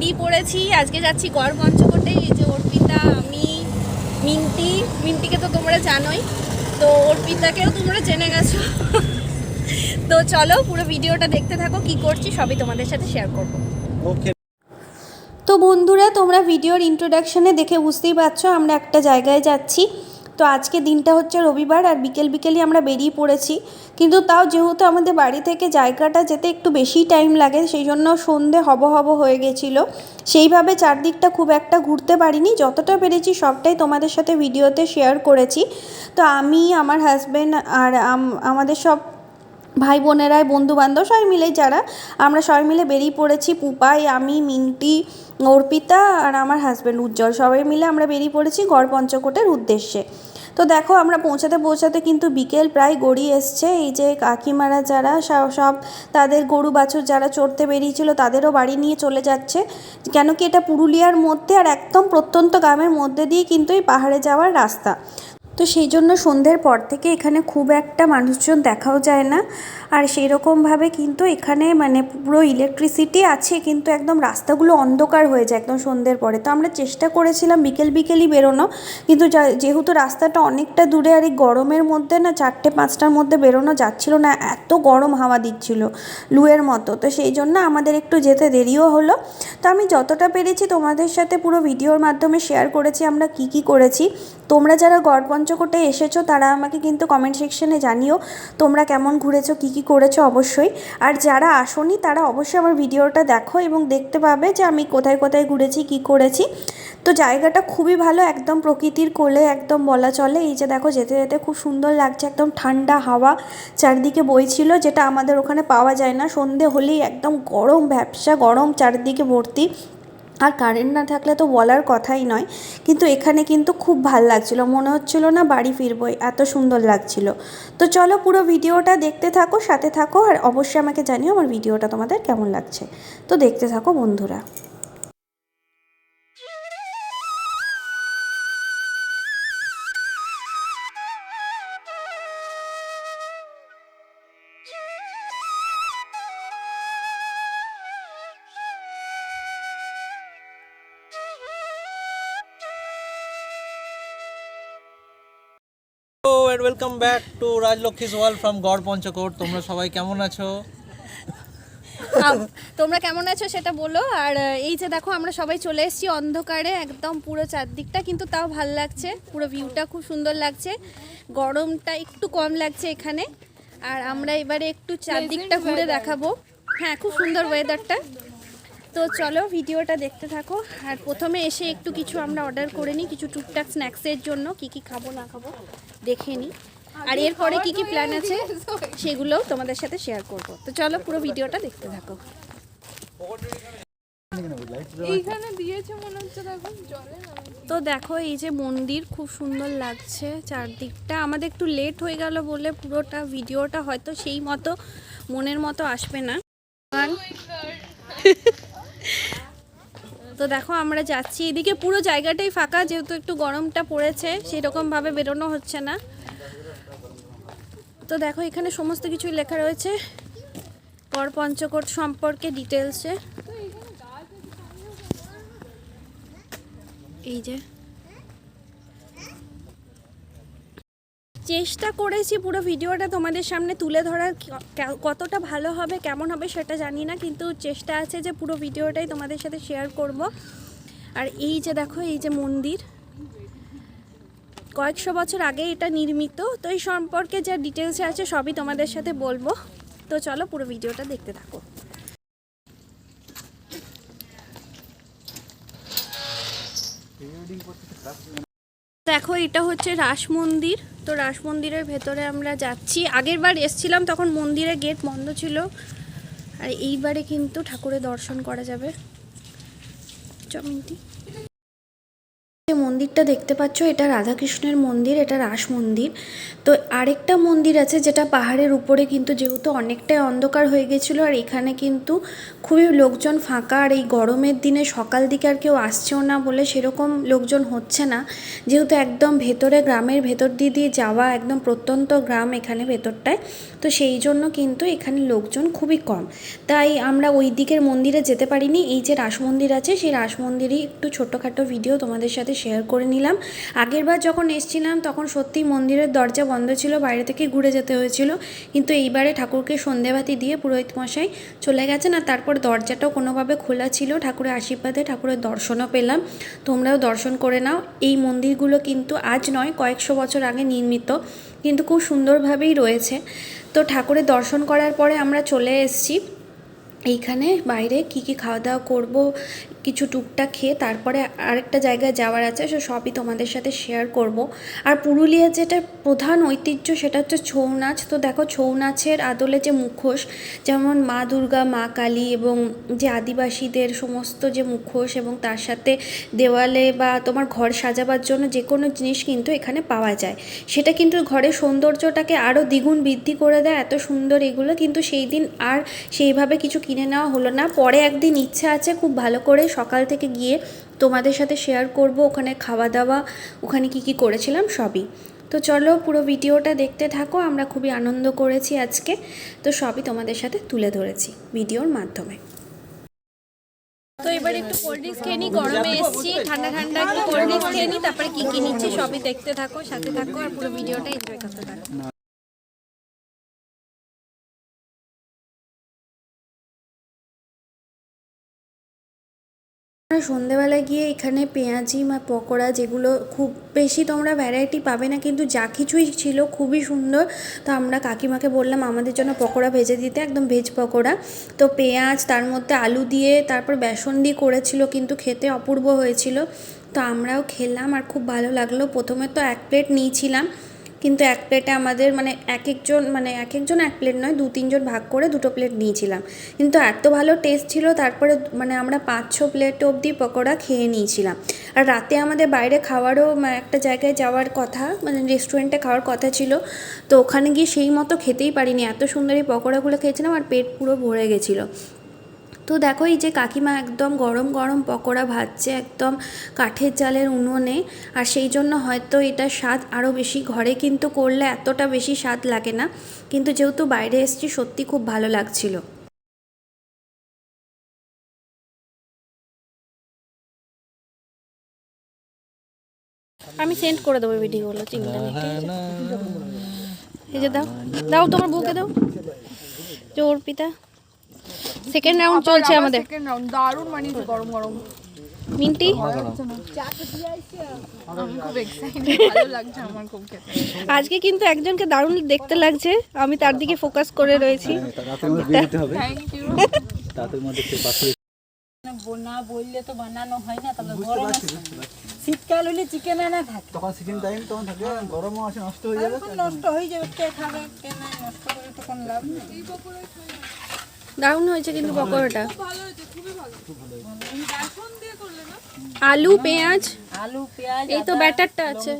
বেরিয়ে পড়েছি। আজকে যাচ্ছি গড় পঞ্চকোটে। এই যে অর্পিতা, আমি, মিন্টিকে তো তোমরা জানোই, তো অর্পিতাকেও তোমরা জেনে গেছো। তো চলো পুরো ভিডিওটা দেখতে থাকো, কি করছি সবই তোমাদের সাথে শেয়ার করবো। ওকে। তো বন্ধুরা, তোমরা ভিডিওর ইন্ট্রোডাকশানে দেখে বুঝতেই পারছো আমরা একটা জায়গায় যাচ্ছি। তো আজকে দিনটা হচ্ছে রবিবার, আর বিকেলই আমরা বেরিয়ে পড়েছি। কিন্তু তাও যেহেতু আমাদের বাড়ি থেকে জায়গাটা যেতে একটু বেশি টাইম লাগে, সেই জন্য সন্ধে হব হয়ে গেছিলো। সেইভাবে চারদিকটা খুব একটা ঘুরতে পারিনি, যতটা পেরেছি সবটাই তোমাদের সাথে ভিডিওতে শেয়ার করেছি। তো আমি, আমার হাজব্যান্ড আর আমাদের সব ভাই বোনেরাই, বন্ধুবান্ধব সবাই মিলে আমরা সবাই মিলে বেরিয়ে পড়েছি। পুপাই, আমি, মিন্টি, অর্পিতা আর আমার হাজব্যান্ড উজ্জ্বল, সবাই মিলে আমরা বেরিয়ে পড়েছি গড় পঞ্চকোটের উদ্দেশ্যে। তো দেখো আমরা পৌঁছাতে কিন্তু বিকেল প্রায় গড়িয়ে এসছে। এই যে কাকিমারা যারা সব তাদের গরু বাছুর যারা চড়তে বেরিয়েছিল তাদেরও বাড়ি নিয়ে চলে যাচ্ছে, কেন কি এটা পুরুলিয়ার মধ্যে আর একদম প্রত্যন্ত গ্রামের মধ্যে দিয়ে কিন্তু এই পাহাড়ে যাওয়ার রাস্তা। তো সেই জন্য সন্ধ্যের পর থেকে এখানে খুব একটা মানুষজন দেখাও যায় না। আর সেই রকমভাবে কিন্তু এখানে মানে পুরো ইলেকট্রিসিটি আছে, কিন্তু একদম রাস্তাগুলো অন্ধকার হয়ে যায় একদম সন্ধ্যের পরে। তো আমরা চেষ্টা করেছিলাম বিকেলই বেরোনো, কিন্তু যেহেতু রাস্তাটা অনেকটা দূরে আর এই গরমের মধ্যে না 4-5টার মধ্যে বেরোনো যাচ্ছিল না, এত গরম হাওয়া দিচ্ছিল লুয়ের মতো। তো সেই জন্য আমাদের একটু যেতে দেরিও হলো। তো আমি যতটা পেরেছি তোমাদের সাথে পুরো ভিডিওর মাধ্যমে শেয়ার করেছি আমরা কি করেছি। তোমরা যারা গড় পঞ্চকোটে এসেছো তারা আমাকে কিন্তু কমেন্ট সেকশনে জানিও তোমরা কেমন ঘুরেছো, কি করেছো অবশ্যই। আর যারা আসোনি তারা অবশ্যই আমার ভিডিওটা দেখো এবং দেখতে পাবে যে আমি কোথায় ঘুরেছি, কি করেছি। তো জায়গাটা খুবই ভালো, একদম প্রকৃতির কোলে একদম বলা চলে। এই যে দেখো যেতে যেতে খুব সুন্দর লাগছে, একদম ঠান্ডা হাওয়া চারদিকে বইছিল, যেটা আমাদের ওখানে পাওয়া যায় না। সন্ধে হলেই একদম গরম, ভ্যাপসা গরম চারদিকে ভর্তি। আর কারেন্ট না থাকলে তো বলার কথাই নয়। কিন্তু এখানে কিন্তু খুব ভাল লাগছিলো, মনে হচ্ছিলো না বাড়ি ফিরবো, এত সুন্দর লাগছিল। তো চলো পুরো ভিডিওটা দেখতে থাকো, সাথে থাকো, আর অবশ্যই আমাকে জানিও আমার ভিডিওটা তোমাদের কেমন লাগছে। তো দেখতে থাকো বন্ধুরা। Hello and welcome back to Rajlokhi's World from গড় পঞ্চকোট। তোমরা সবাই কেমন আছো? তোমরা কেমন আছো সেটা বলো। আর এই যে দেখো আমরা সবাই চলে এসেছি অন্ধকারে, একদম পুরো চারদিকটা, কিন্তু তাও ভাল লাগছে, পুরো ভিউটা খুব সুন্দর লাগছে। গরমটা একটু কম লাগছে এখানে। আর আমরা এবারে একটু চারদিকটা ঘুরে দেখাবো। হ্যাঁ, খুব সুন্দর ওয়েদারটা। তো চলো ভিডিওটা দেখতে থাকো। আর প্রথমে এসে একটু কিছু আমরা অর্ডার করে নিই, কিছু টুকটাক স্ন্যাক্সের জন্য, কি খাবো না খাবো দেখে নিই। আর এরপরে কি প্ল্যান আছে সেগুলোও তোমাদের সাথে শেয়ার করব। তো চলো পুরো ভিডিওটা দেখতে থাকো। তো দেখো এই যে মন্দির, খুব সুন্দর লাগছে চারদিকটা। আমাদের একটু লেট হয়ে গেল বলে পুরোটা ভিডিওটা হয়তো সেই মতো মনের মতো আসবে না। তো দেখো আমরা যাচ্ছি, এদিকে পুরো জায়গাটাই ফাঁকা, যেহেতু একটু গরমটা পড়েছে, সেই রকমভাবে বেরোনো হচ্ছে না। তো দেখো এখানে সমস্ত কিছুই লেখা রয়েছে গড় পঞ্চকোট সম্পর্কে ডিটেলসে। এই যে চেষ্টা করেছি পুরো ভিডিওটা তোমাদের সামনে তুলে ধরার, কতটা ভালো হবে কেমন হবে সেটা জানি না, কিন্তু চেষ্টা আছে যে পুরো ভিডিওটাই তোমাদের সাথে শেয়ার করব। আর এই যে দেখো এই যে মন্দির, কয়েকশো বছর আগে এটা নির্মিত। তো এই সম্পর্কে যা ডিটেলসে আছে সবই তোমাদের সাথে বলবো। তো চলো পুরো ভিডিওটা দেখতে থাকো। দেখো এটা হচ্ছে রাস মন্দির। তো রাস মন্দিরের ভেতরে আমরা যাচ্ছি। আগের বার এসছিলাম তখন মন্দিরের গেট বন্ধ ছিল, আর এইবারে কিন্তু ঠাকুরের দর্শন করা যাবে। চমিন্টি যে মন্দিরটা দেখতে পাচ্ছ এটা রাধাকৃষ্ণের মন্দির, এটা রাস মন্দির। তো আরেকটা মন্দির আছে যেটা পাহাড়ের উপরে, কিন্তু যেহেতু অনেকটাই অন্ধকার হয়ে গেছিলো আর এখানে কিন্তু খুবই লোকজন ফাঁকা, আর এই গরমের দিনে সকাল দিকে আর কেউ আসছেও না বলে সেরকম লোকজন হচ্ছে না, যেহেতু একদম ভেতরে গ্রামের ভেতর দিয়ে যাওয়া, একদম প্রত্যন্ত গ্রাম এখানে ভেতরটায়, তো সেই জন্য কিন্তু এখানে লোকজন খুবই কম। তাই আমরা ওই দিকের মন্দিরে যেতে পারিনি। এই যে রাস মন্দির আছে সেই রাস মন্দিরই একটু ছোটোখাটো ভিডিও তোমাদের সাথে শেয়ার করে নিলাম। আগেরবার যখন এসেছিলাম তখন সত্যি মন্দিরের দরজা বন্ধ ছিল, বাইরে থেকে ঘুরে যেতে হয়েছিল, কিন্তু এইবারে ঠাকুরকে সন্ধেবাতি দিয়ে পুরোহিত মশাই চলে গেছেন, আর তারপর দরজাটাও কোনোভাবে খোলা ছিল। ঠাকুরের আশীর্বাদে ঠাকুরের দর্শনও পেলাম। তোমরাও দর্শন করে নাও। এই মন্দিরগুলো কিন্তু আজ নয়, কয়েকশো বছর আগে নির্মিত, কিন্তু খুব সুন্দরভাবেই রয়েছে। তো ঠাকুরের দর্শন করার পরে আমরা চলে এসেছি এইখানে বাইরে কি খাওয়া দাওয়া করব, কিছু টুকটাক খেয়ে তারপরে আরেকটা জায়গায় যাওয়ার আছে, সে সবই তোমাদের সাথে শেয়ার করব। আর পুরুলিয়ার যেটা প্রধান ঐতিহ্য সেটা হচ্ছে ছৌ নাচ। তো দেখো ছৌ নাচের আদলে যে মুখোশ, যেমন মা দুর্গা, মা কালী এবং যে আদিবাসীদের সমস্ত যে মুখোশ, এবং তার সাথে দেওয়ালে বা তোমার ঘর সাজাবার জন্য যে কোনো জিনিস কিন্তু এখানে পাওয়া যায়। সেটা কিন্তু ঘরের সৌন্দর্যটাকে আরও দ্বিগুণ বৃদ্ধি করে দেয়, এত সুন্দর এগুলো। কিন্তু সেই দিন আর সেইভাবে কিছু কিনে নেওয়া হলো না। পরে একদিন ইচ্ছা আছে খুব ভালো করে সকাল থেকে গিয়ে তোমাদের সাথে শেয়ার করব ওখানে খাওয়া দাওয়া, ওখানে কি করেছিলাম সবই। তো চলো পুরো ভিডিওটা দেখতে থাকো। আমরা খুবই আনন্দ করেছি আজকে, তো সবই তোমাদের সাথে তুলে ধরেছি ভিডিওর মাধ্যমে। তো এবার একটু কোল্ড ড্রিঙ্কস খেয়ে নিই, গরমে এসেছি, ঠান্ডা ঠান্ডা একটু কোল্ড ড্রিঙ্কস খেয়ে নিই, তারপরে কি নিচ্ছি সবই দেখতে থাকো, সাথে থাকো আর পুরো ভিডিওটা এনজয় করতে থাকো। আমরা সন্ধেবেলায় গিয়ে এখানে পেঁয়াজি বা পকোড়া, যেগুলো খুব বেশি তোমরা ভ্যারাইটি পাবে না, কিন্তু যা কিছুই ছিল খুবই সুন্দর। তো আমরা কাকিমাকে বললাম আমাদের জন্য পকোড়া ভেজে দিতে, একদম ভেজ পকোড়া। তো পেঁয়াজ, তার মধ্যে আলু দিয়ে, তারপর বেসন দিয়ে করেছিল, কিন্তু খেতে অপূর্ব হয়েছিল। তো আমরাও খেলাম আর খুব ভালো লাগলো। প্রথমে তো এক প্লেট নিয়েছিলাম, কিন্তু এক প্লেটে আমাদের এক একজন এক প্লেট নয়, 2-3 জন ভাগ করে 2টো প্লেট নিয়েছিলাম, কিন্তু এত ভালো টেস্ট ছিল। তারপরে আমরা 5-6 প্লেট অবধি পকোড়া খেয়ে নিয়েছিলাম। আর রাতে আমাদের বাইরে খাওয়ারও একটা জায়গায় যাওয়ার কথা, রেস্টুরেন্টে খাওয়ার কথা ছিল, তো ওখানে গিয়ে সেই মতো খেতেই পারিনি। এত সুন্দর এই পকোড়াগুলো খেয়েছিলাম আর পেট পুরো ভরে গেছিলো। তো দেখো এই যে কাকিমা একদম গরম গরম পকোড়া ভাজছে, একদম কাঠের জালের উনুনে, আর সেই জন্য হয়তো এটা স্বাদ আরও বেশি। ঘরে কিন্তু করলে এতটা বেশি স্বাদ লাগে না, কিন্তু যেহেতু বাইরে এসেছি সত্যি খুব ভালো লাগছিল। আমি সেন্ড করে দেবো ভিডিওগুলো, চিন্তা নেই। এই যে দাও দাও, তোমার বউকে দাও। যে অর্পিতা, সেকেন্ড রাউন্ড চলছে আমাদের। সেকেন্ড রাউন্ড দারুণ বানিয়েছে, গরম গরম। মিন্টি, আমি খুব এক্সাইটেড, ভালো লাগছে আমার খুব খেতে। আজকে কিন্তু একজনকে দারুণ দেখতে লাগছে, আমি তার দিকে ফোকাস করে রয়েছি। Thank you. না বললে তো বানানো হয় না, তবে গরম শীতকাল হলে চিকেন আনা থাকে, তখন সিজন টাইম তখন থাকে, গরমও আছে, নষ্ট হয়ে যাবে। এখন নষ্ট হয়ে যাবে, কে খাবে কে না, নষ্ট করে তো কোনো লাভ নেই। দারুণ হয়েছে কিন্তু পকোড়াটা। আলু, পেঁয়াজ, আলু পেঁয়াজ, এই তো ব্যাটারটা আছে।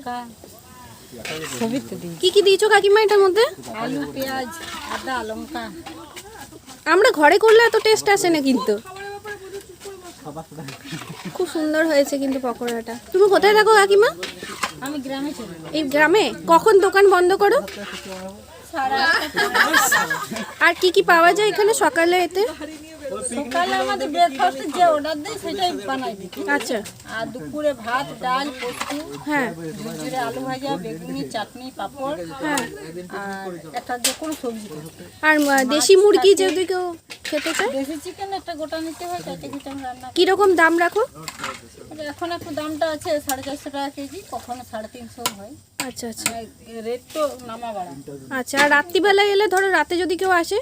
ছবি তো দিই, কি দিয়েছো কাকিমা এটার মধ্যে? আলু পেঁয়াজ আদা লঙ্কা। আমরা ঘরে করলে এত টেস্ট আসে না, কিন্তু খুব সুন্দর হয়েছে কিন্তু পকোড়াটা। তুমি কোথায় থাকো কাকিমা? আমি গ্রামে চলে এই গ্রামে? কখন দোকান বন্ধ করো? আর কি পাওয়া যায় এখানে সকালে এতে? সকালে আমাদের ব্রেকফাস্ট যে অর্ডার দেয় সেটাই বানাই দিই। আচ্ছা, আর দুপুরে ভাত, ডাল, পোস্ত, হ্যাঁ ঝুরঝুরে আলু ভাজা, বেগুনি, চাটনি, পাঁপড়, হ্যাঁ। আর একটা যে কোনো সবজি থাকে। আর দেশি মুরগি যদি কেউ খেতে চায়, দেশি চিকেন একটা গোটা নিতে হয়, 4 কেজি আমি রান্না করি। কিরকম দাম রাখো? এখন একটু দামটা আছে 450 টাকা কেজি, কখনো 350 হয়। আচ্ছা আচ্ছা রেট তো নামা বাড়া। আচ্ছা। আর রাত্রিবেলা এলে, ধরো রাতে যদি কেউ আসে,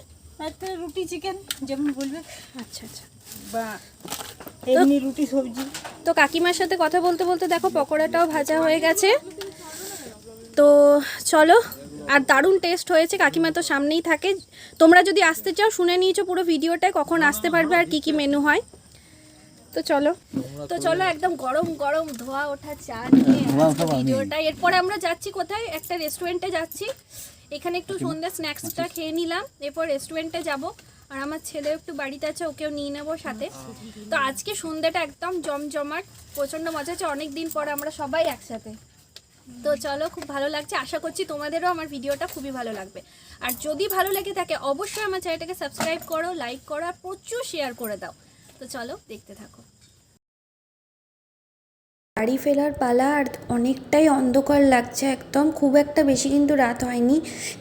একটা রুটি চিকেন যেমন বলবে, আচ্ছা আচ্ছা। বা এমনি রুটি সবজি। তো কাকিমার সাথে কথা বলতে বলতে দেখো পকোড়াটাও ভাজা হয়ে গেছে। তো চলো, আর দারুণ টেস্ট হয়েছে। কাকিমা তো সামনেই থাকে, তোমরা যদি আসতে চাও শুনে নিয়েছো পুরো ভিডিওটায় কখন আসতে পারবে আর কি মেনু হয়। তো চলো একদম গরম গরম ধোয়া ওঠা চা নিয়ে ভিডিওটা। এরপরে আমরা যাচ্ছি কোথায়, একটা রেস্টুরেন্টে যাচ্ছি। এখানে একটু সন্ধ্যা স্ন্যাক্সটা খেয়ে নিলাম, এরপর রেস্টুরেন্টে যাব। আর আমার ছেলেও একটু বাড়িতে আছে, ওকেও নিয়ে নেবো সাথে। তো আজকে সন্ধ্যাটা একদম জমজমাট, প্রচণ্ড মজা হচ্ছে, অনেক দিন পরে আমরা সবাই একসাথে। তো চলো, খুব ভালো লাগছে, আশা করছি তোমাদেরও আমার ভিডিওটা খুবই ভালো লাগবে। আর যদি ভালো লেগে থাকে অবশ্যই আমার চ্যানেলটাকে সাবস্ক্রাইব করো, লাইক করো আর প্রচুর শেয়ার করে দাও। তো চলো দেখতে থাকো। বাড়ি ফেরার পালা, আর অনেকটাই অন্ধকার লাগছে একদম, খুব একটা বেশি কিন্তু রাত হয়নি,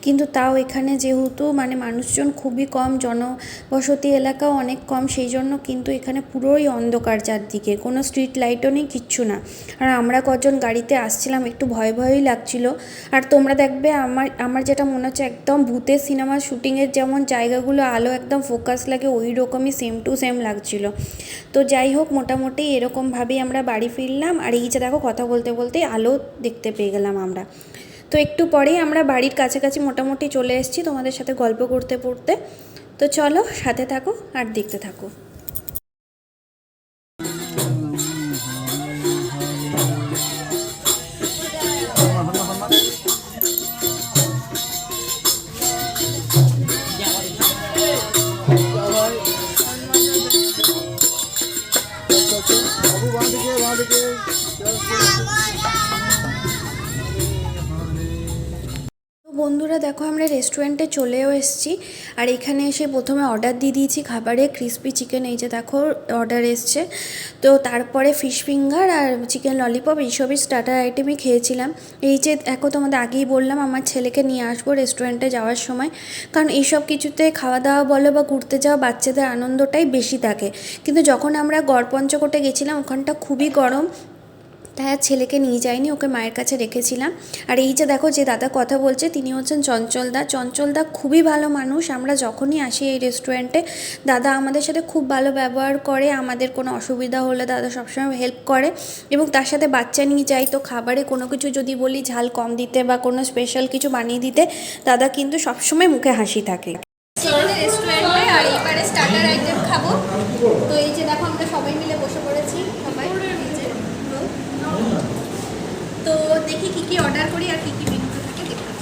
কিন্তু তাও এখানে যেহেতু মানে মানুষজন খুবই কম, জনবসতি এলাকাও অনেক কম, সেই জন্য কিন্তু এখানে পুরোই অন্ধকার, চারদিকে কোনো স্ট্রিট লাইটও নেই, কিচ্ছু না। আর আমরা কজন গাড়িতে আসছিলাম, একটু ভয় ভয়ই লাগছিল। আর তোমরা দেখবে আমার যেটা মনে হচ্ছে একদম ভূতের সিনেমার শ্যুটিংয়ের যেমন জায়গাগুলো আলো একদম ফোকাস লাগে, ওই রকমই সেম টু সেম লাগছিল। তো যাই হোক, মোটামুটি এরকমভাবেই আমরা বাড়ি ফিরলাম। আর এই যে দেখো, কথা বলতে বলতেই আলো দেখতে পেয়ে গেলাম আমরা। তো একটু পরেই আমরা বাড়ির কাছাকাছি মোটামুটি চলে এসেছি, তোমাদের সাথে গল্প করতে করতে। তো চলো সাথে থাকো আর দেখতে থাকো। বাবু বাঁ দিকে বন্ধুরা দেখো, আমরা রেস্টুরেন্টে চলেও এসেছি। আর এখানে এসে প্রথমে অর্ডার দিয়ে দিয়েছি খাবারে, ক্রিসপি চিকেন, এই যে দেখো অর্ডার এসছে। তো তারপরে ফিশ ফিঙ্গার আর চিকেন ললিপপ এইসবই স্টার্টার আইটেমই খেয়েছিলাম। এই যে দেখো, তোমাদের আগেই বললাম আমার ছেলেকে নিয়ে আসবো রেস্টুরেন্টে যাওয়ার সময়, কারণ এইসব কিছুতে খাওয়া দাওয়া বলো বা ঘুরতে যাওয়া, বাচ্চাদের আনন্দটাই বেশি থাকে। কিন্তু যখন আমরা গড়পঞ্চকোটে গেছিলাম, ওখানটা খুবই গরম, তাই আর ছেলেকে নিয়ে যাইনি, ওকে মায়ের কাছে রেখেছিলাম। আর এই যে দেখো, যে দাদা কথা বলছে তিনি হচ্ছেন চঞ্চলদা। চঞ্চলদা খুবই ভালো মানুষ, আমরা যখনই আসি এই রেস্টুরেন্টে দাদা আমাদের সাথে খুব ভালো ব্যবহার করে, আমাদের কোনো অসুবিধা হলে দাদা সবসময় হেল্প করে। এবং তার সাথে বাচ্চা নিয়ে যাই তো খাবারে কোনো কিছু যদি বলি ঝাল কম দিতে বা কোনো স্পেশাল কিছু বানিয়ে দিতে, দাদা কিন্তু সবসময় মুখে হাসি থাকে। রেস্টুরেন্টে আর এইবারে স্টার্টার আইটেম খাবো। তো এই যে দেখো, আমরা সবাই মিলে বসে পড়েছি, সবাই এই যে। তো দেখি কি কি অর্ডার করি আর কি কি মেনুতে থাকে দেখতে।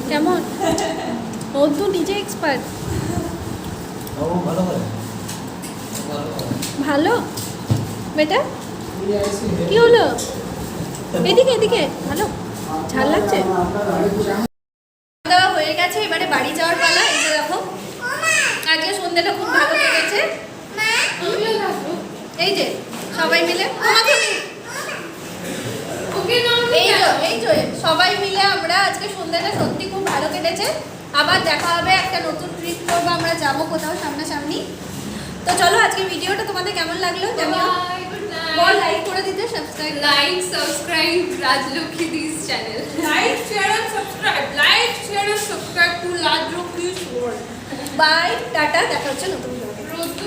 কেমন? ও তো নিজে এক্সপার্ট। ভালো বেটা, কি হলো? এদিকে এদিকে, ভালো ঝাল লাগছে। দেওয়া হয়ে গেছে, এবারে বাড়ি যাওয়ার পালা। এই যে দেখো, আজকে সন্ধ্যাটা খুব ভালো কেটেছে। এই যে সবাই মিলে এই যে সবাই মিলে আমরা আজকে সন্ধ্যাটা সত্যি খুব ভালো কেটেছে। আবার দেখা হবে, একটা নতুন ট্রিপ করবো, আমরা যাবো কোথাও সামনাসামনি। তো চলো, আজকে ভিডিওটা তোমাদের কেমন লাগলো জানিও। বল লাইক করে দিতে, subscribe, Like, subscribe Rajlokhi Di's channel. Like, share and subscribe. Like, share and subscribe to Rajlokhi's world. Bye, tata, দেখা হচ্ছে নতুন ভিডিওতে।